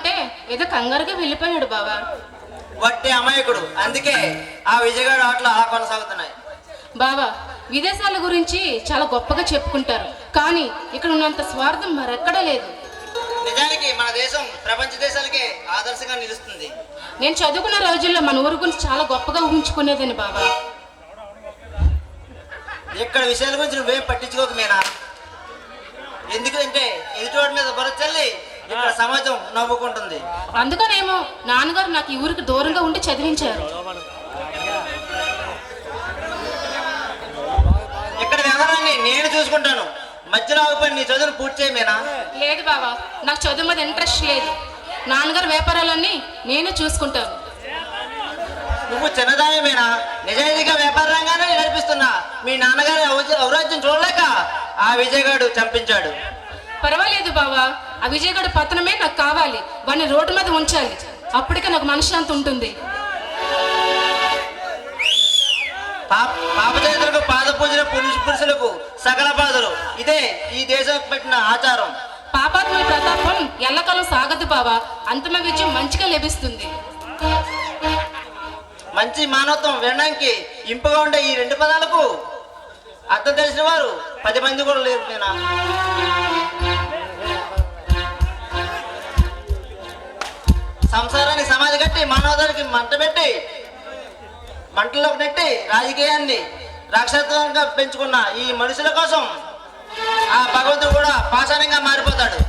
అంటే ఏదో కంగారుగా వెళ్ళిపోయాడు బావా. వట్టి అమాయకుడు, అందుకే ఆ విజయగాడు ఆటలు అలా కొనసాగుతున్నాయి. బావా, విదేశాల గురించి చాలా గొప్పగా చెప్పుకుంటారు, కానీ ఇక్కడ ఉన్నంత స్వార్థం మరెక్కడా లేదు. నిజానికి మన దేశం ప్రపంచ దేశాలకే ఆదర్శంగా నిలుస్తుంది. నేను చదువుకున్న రోజుల్లో మన ఊరు గురించి చాలా గొప్పగా ఊహించుకునేదని బావా. ఇక్కడ విషయాల గురించి నువ్వేం పట్టించుకోకు మీనా. ఎందుకంటే ఎదుటివాడి మీద బుర్ర చల్లి ఇక్కడ సమాజం నవ్వుకుంటుంది. అందుకనేమో నాన్నగారు నాకు ఈ ఊరికి దూరంగా ఉండి చదివించారు. ఇక్కడ వ్యవహారాన్ని నేను చూసుకుంటాను, మధ్యలో ఆగిపోయి నీ చదువును పూర్తి చేయమేనా. లేదు బావా, నాకు చదువు మీద ఇంట్రెస్ట్ లేదు. నాన్నగారు వ్యాపారాలన్నీ నేనే చూసుకుంటాను. నువ్వు చిన్నదాయమేనా, నిజాయితీగా వ్యాపార రంగానే నడిపిస్తున్నా మీ నాన్నగారి ఔరాజ్యం చూడలేక ఆ విజయగాడు చంపించాడు. పర్వాలేదు బావా, ఆ విజయగడ పతనమే నాకు కావాలి. వాడిని రోడ్డు మీద ఉంచాలి, అప్పటికే నాకు మనశ్శాంతి ఉంటుంది. పాపచరిత్రకు పాద పూజల పురుషులకు సకల బాధలు, ఇదే ఈ దేశం పెట్టిన ఆచారం. పాపాత్మల ప్రతాపం ఎల్లకాలం సాగదు బావా, అంతిమ విజయం మంచిగా లభిస్తుంది. మంచి మానవత్వం వినడానికి ఇంపుగా ఉండే ఈ రెండు పదాలకు అర్థం తెలిసిన వారు 10 మంది కూడా లేరు నేనా. సంసారానికి సమాధి కట్టి మానవతానికి మంట పెట్టి మంటలోకి నెట్టి రాజకీయాన్ని రాక్షసంగా పెంచుకున్న ఈ మనుషుల కోసం ఆ భగవంతుడు కూడా పాషాణంగా మారిపోతాడు.